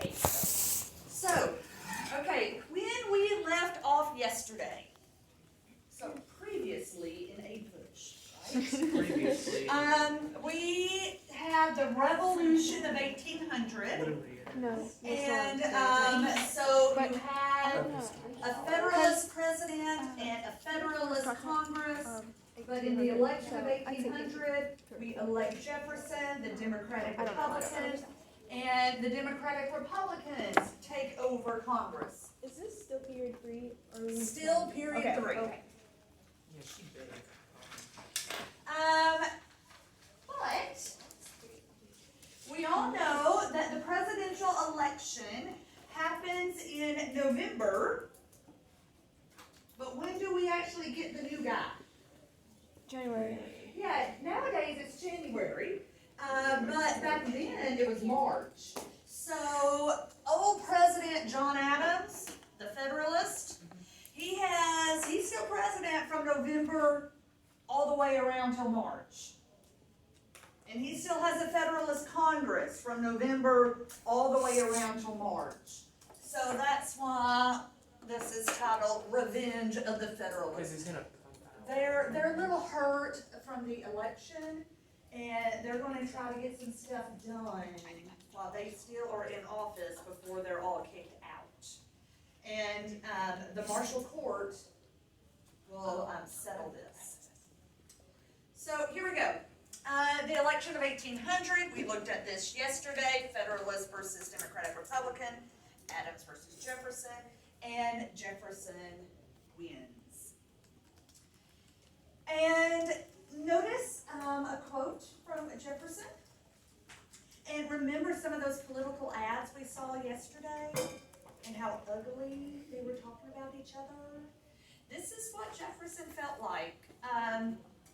case though. So, okay, when we left off yesterday, so previously in APUSH, right? Previously. We had the Revolution of 1800, No. and so you had a Federalist president and a Federalist Congress. But in the election of 1800, we elect Jefferson, the Democratic Republicans, and the Democratic Republicans take over Congress. Is this still period 3? Or Still period 3. Okay. Yeah, she did it. But we all know that the presidential election happens in November. But when do we actually get the new guy? January. Yeah, nowadays it's January, but back then it was March. So old President John Adams, the Federalist, he's still president from November all the way around till March. And he still has a Federalist Congress from November all the way around till March. So that's why this is titled Revenge of the Because Federalists. he's gonna come back. They're a little hurt from the election, and they're going to try to get some stuff done while they still are in office before they're all kicked out. And the marshal court will settle this. So here we go. The election of 1800, we looked at this yesterday, Federalist versus Democratic Republican, Adams versus Jefferson, and Jefferson wins. And notice a quote from Jefferson. And remember some of those political ads we saw yesterday and how ugly they were talking about each other? This is what Jefferson felt like.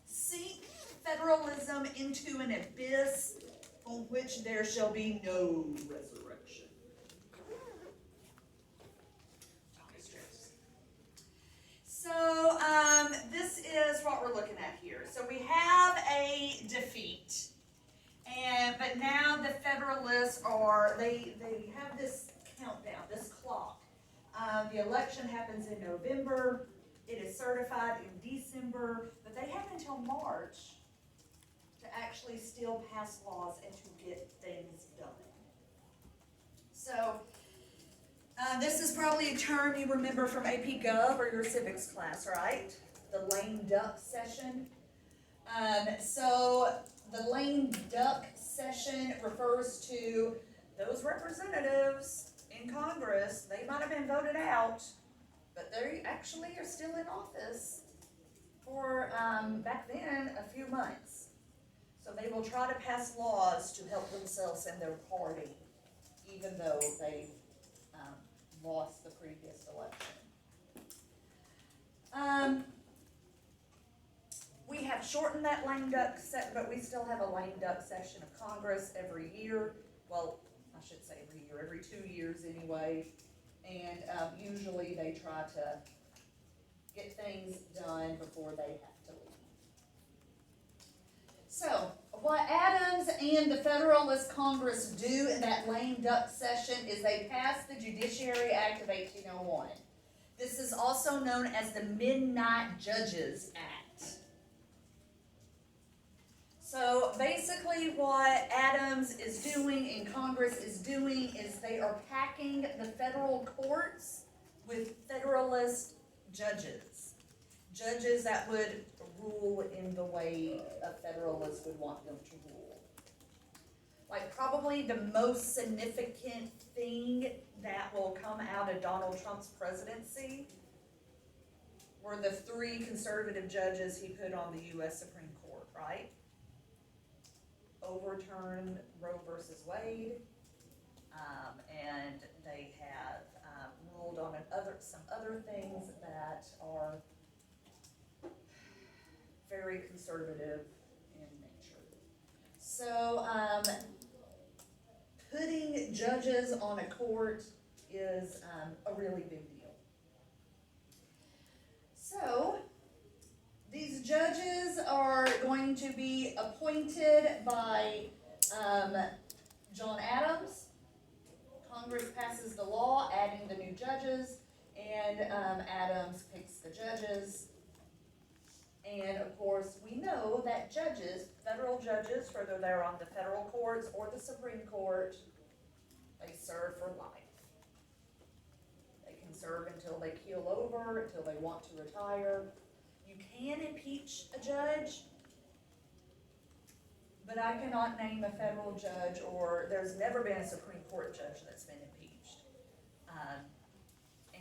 Sink federalism into an abyss from which there shall be no resurrection. So this is what we're looking at here. So we have a defeat, but now the Federalists they have this countdown, this clock. The election happens in November. It is certified in December, but they have until March to actually still pass laws and to get things done. So this is probably a term you remember from AP Gov or your civics class, right? The lame duck session. So the lame duck session refers to those representatives in Congress. They might have been voted out, but they actually are still in office for, back then, a few months. So they will try to pass laws to help themselves and their party, even though they lost the previous election. We have shortened that lame duck but we still have a lame duck session of Congress every year. Well, I should say every year, every 2 years anyway. And usually they try to get things done before they have to leave. So, what Adams and the Federalist Congress do in that lame duck session is they pass the Judiciary Act of 1801. This is also known as the Midnight Judges Act. So basically what Adams is doing and Congress is doing is they are packing the federal courts with Federalist judges. Judges that would rule in the way a Federalist would want them to rule. Like probably the most significant thing that will come out of Donald Trump's presidency were the 3 conservative judges he put on the U.S. Supreme Court, right? Overturned Roe versus Wade, and they have ruled on some other things that are very conservative in nature. So putting judges on a court is a really big deal. So these judges are going to be appointed by John Adams. Congress passes the law adding the new judges, and Adams picks the judges. And of course, we know that judges, federal judges, whether they're on the federal courts or the Supreme Court, they serve for life. They can serve until they keel over, until they want to retire. You can impeach a judge, but I cannot name a federal judge, or there's never been a Supreme Court judge that's been impeached.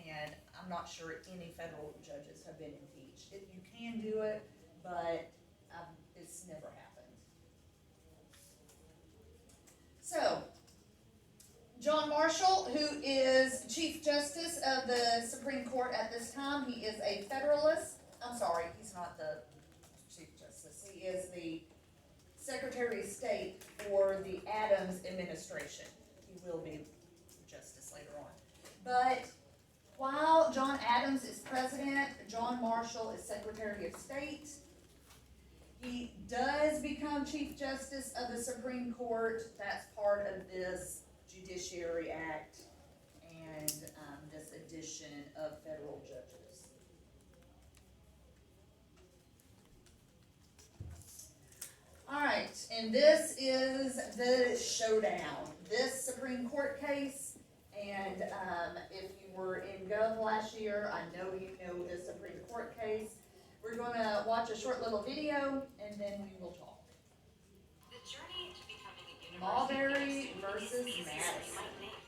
And I'm not sure any federal judges have been impeached. You can do it, but it's never happened. So, John Marshall, who is Chief Justice of the Supreme Court at this time, he is a Federalist. I'm sorry, he's not the Chief Justice. He is the Secretary of State for the Adams administration. He will be Justice later on. But while John Adams is president, John Marshall is Secretary of State. He does become Chief Justice of the Supreme Court. That's part of this Judiciary Act and this addition of federal judges. All right, and this is the showdown. This Supreme Court case, and if you were in Gov last year, I know you know the Supreme Court case. We're going to watch a short little video, and then we will talk. The journey to becoming a university Marbury student versus is easier than you Madison. might think.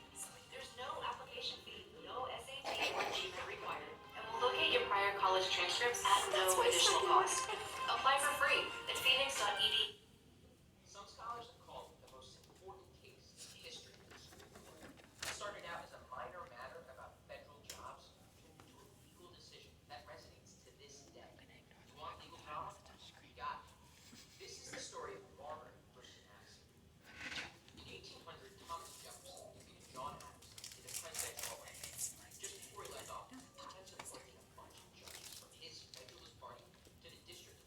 There's no application fee, no SAT or GMAT required, and we'll locate your prior college transcripts at no additional cost. Apply for free at phoenix.edu. Some scholars have called it the most important case in the history of the Supreme Court. It started out as a minor matter about federal jobs, turned into a legal decision that resonates to this day. You want legal power? You got it. This is the story of Marbury versus Madison. In 1800, Thomas Jefferson defeated John Adams in the presidential election. Just before he left office, Adams appointed a bunch of judges from his Federalist Party to the District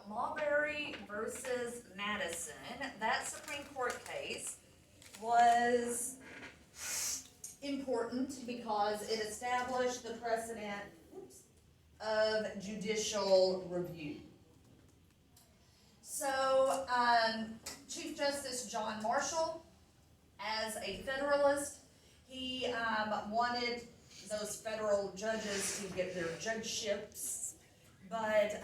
Marbury versus Madison, that Supreme Court case was important because it established the precedent of judicial review. So, Chief Justice John Marshall, as a Federalist, he wanted those federal judges to get their judgeships, but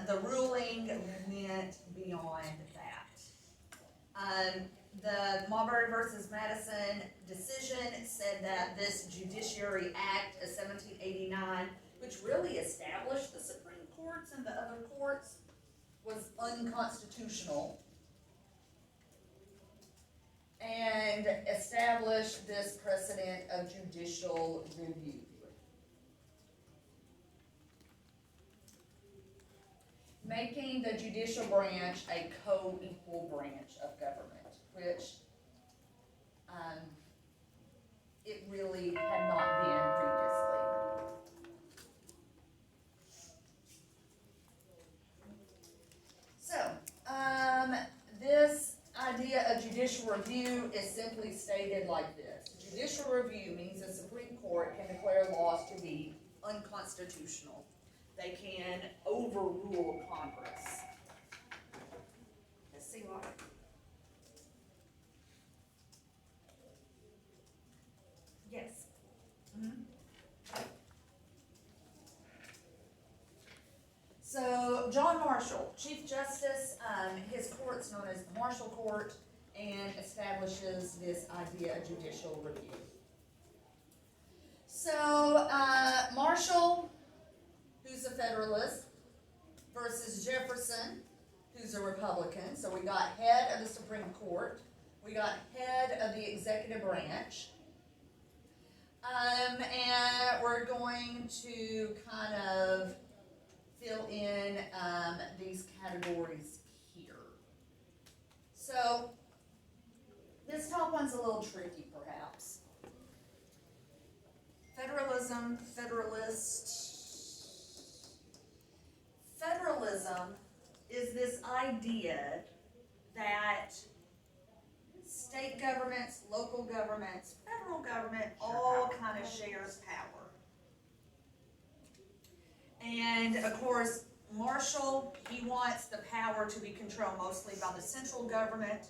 the ruling went beyond that. The Marbury versus Madison decision said that this Judiciary Act of 1789, which really established the Supreme Courts and the other courts, was unconstitutional and established this precedent of judicial review. Making the judicial branch a co-equal branch of government, which it really had not been previously. So, this idea of judicial review is simply stated like this. Judicial review means the Supreme Court can declare laws to be unconstitutional. They can overrule Congress. Let's see why. Yes. So, John Marshall, Chief Justice, his court's known as the Marshall Court, and establishes this idea of judicial review. So, Marshall, who's a Federalist, versus Jefferson, who's a Republican. So we got head of the Supreme Court, we got head of the executive branch, and we're going to kind of fill in these categories here. So this top one's a little tricky, perhaps. Federalism, Federalist. Federalism is this idea that state governments, local governments, federal government all kind of shares power. And of course, Marshall, he wants the power to be controlled mostly by the central government.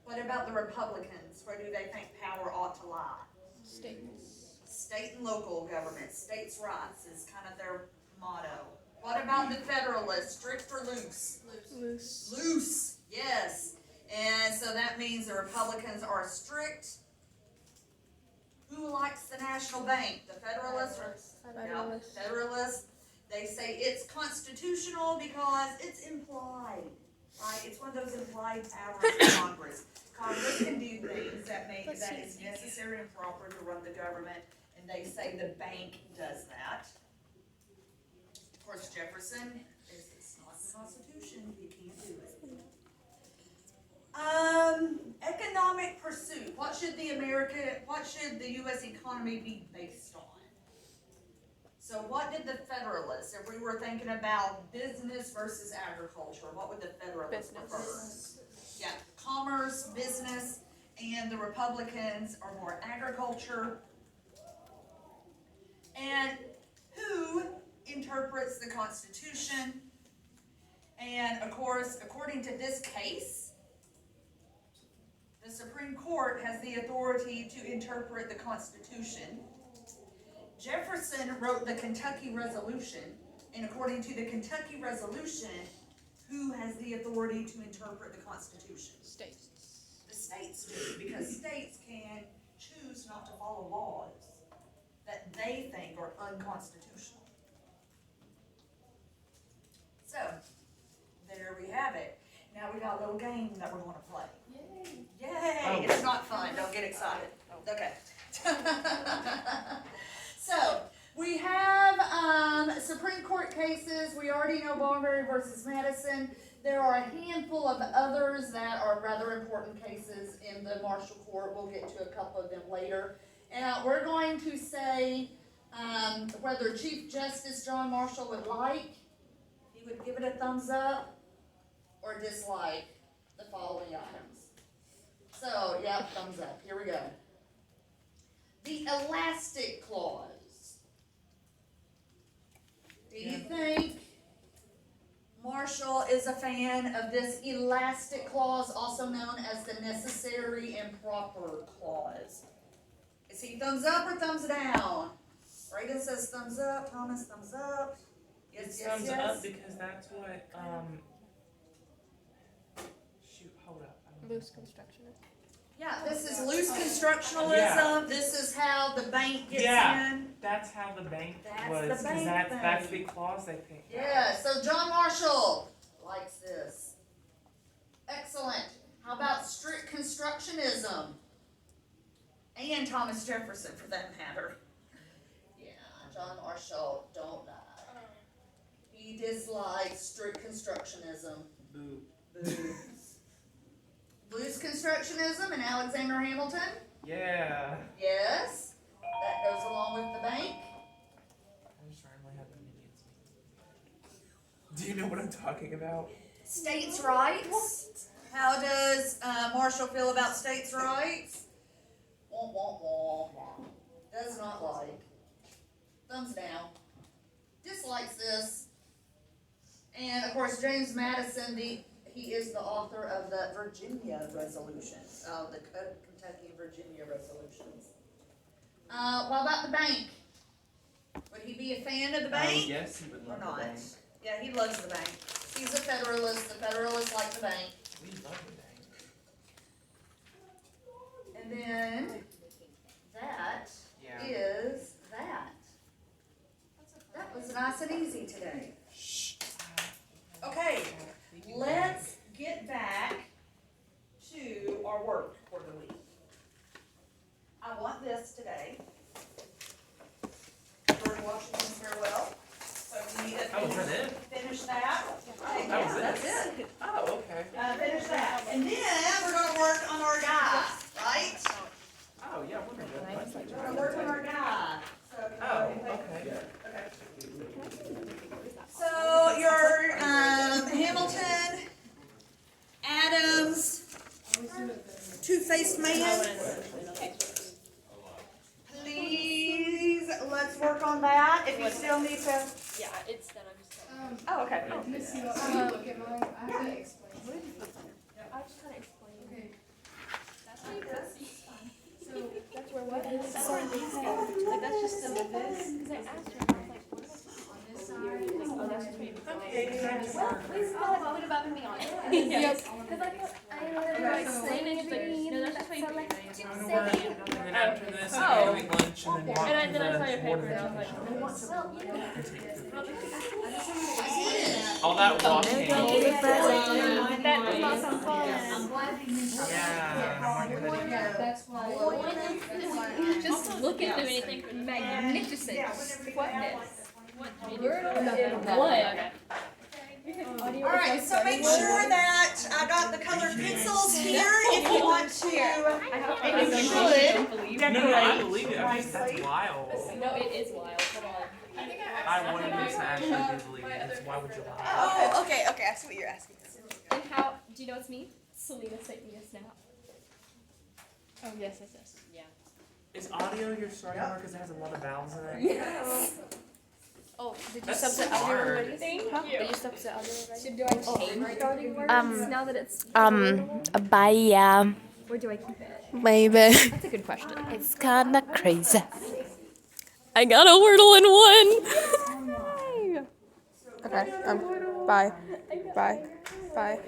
What about the Republicans? Where do they think power ought to lie? State and local government. States' rights is kind of their motto. What about the Federalists? Strict or loose? Loose. Loose, yes. And so that means the Republicans are strict. Who likes the national bank? The Federalists? Federalists. Yeah, Federalists. They say it's constitutional because it's implied, right? It's one of those implied powers of Congress. Congress can do things that is necessary and proper to run the government, and they say the bank does that. Of course, Jefferson is it's not the Constitution, you can't do it. Economic pursuit. What should the U.S. economy be based on? So what did the Federalists, if we were thinking about business versus agriculture, what would the Federalists prefer? Yeah, commerce, business, and the Republicans are more agriculture. And who interprets the Constitution? And of course, according to this case, the Supreme Court has the authority to interpret the Constitution. Jefferson wrote the Kentucky Resolution, and according to the Kentucky Resolution, who has the authority to interpret the Constitution? States. The states do, because states can choose not to follow laws that they think are unconstitutional. So, there we have it. Now we got a little game that we're going to play. Yay! Yay! It's not fun. Don't get excited. Okay. So, we have Supreme Court cases. We already know Marbury versus Madison. There are a handful of others that are rather important cases in the Marshall Court. We'll get to a couple of them later. And we're going to say whether Chief Justice John Marshall would like. He would give it a thumbs up. or dislike the following items? So, yep, thumbs up. Here we go. The elastic clause. Do you think Marshall is a fan of this elastic clause, also known as the necessary and proper clause? Is he thumbs up or thumbs down? Braden says thumbs up. Thomas, thumbs up. Yes, It's yes, thumbs yes. up because that's what, shoot, hold up. I don't know. Loose construction. Yeah, this is loose constructionalism. Yeah. This is how the bank gets Yeah. in. That's how the bank That's was, the because bank that's thing. the clause they picked. Yeah, so John Marshall likes this. Excellent. How about strict constructionism? And Thomas Jefferson, for that matter. Yeah, John Marshall, don't lie. He dislikes strict constructionism. Boo. Boo. Loose constructionism and Alexander Hamilton? Yeah. Yes. That goes along with the bank. I just randomly had the minions. Do you know what I'm talking about? States' rights. How does Marshall feel about states' rights? Womp, womp, womp, womp. Does not like. Thumbs down. Dislikes this. And of course, James Madison, he is the author of the Virginia resolutions, the Kentucky and Virginia resolutions. What about the bank? Would he be a fan of the bank? Yes, he would Or love not? the bank. Yeah, he loves the bank. He's a Federalist. The Federalists like the bank. We love the bank. And then that Yeah. is that. That was nice and easy today. Okay, let's get back to our work for the week. I want this today. George Washington's farewell. So we need to Oh, is that it? finish that. that Yeah, was it? that's it. Oh, okay. Finish that. And then we're gonna work on our guy, right? Oh, yeah, we're gonna We're gonna work on our guy. So, Oh, okay. Okay. So your Hamilton, Adams, two-faced man. Please, let's work on that. If you still need to. Yeah, it's done. I'm just Oh, okay. Missy, look at mine. I have to explain. I'll just kind of explain. Okay, That's what he puts. so That's where what is? That's where these go. Like that's just the this. Because I asked her, I was like, what about on this side, like, oh, that's just me. Okay, that's What about me on it? Yes. Because I explain it, but no, that's just what you do. And then after this, Oh. we're doing lunch and then walk And to then I saw your the Board paper of and I was like, Education. well, All that walking. that does not sound fun. yeah, that's why. Just look at them and you think magnificent. Whatness. What? Alright, so make sure that I got the colored pencils here if you want to. And you should. No, I believe it. I mean, that's wild. No, it is wild. Hold on. I wanted you to actually do believe it. Why would you lie? Oh, okay, I see what you're asking. And how, do you know it's me? Selena sent me a snap. Oh, yes. Yeah. Is audio your starting mark because it has a lot of vowels in it? Yes. Oh, did you That's sub the audio smart. already? Thank you. Did you sub the audio already? Do I change starting words now that it's Bye, yeah, or do I keep it? maybe. That's a good question. It's kinda crazy. I got a Wordle in one. Okay, bye. Bye. Bye.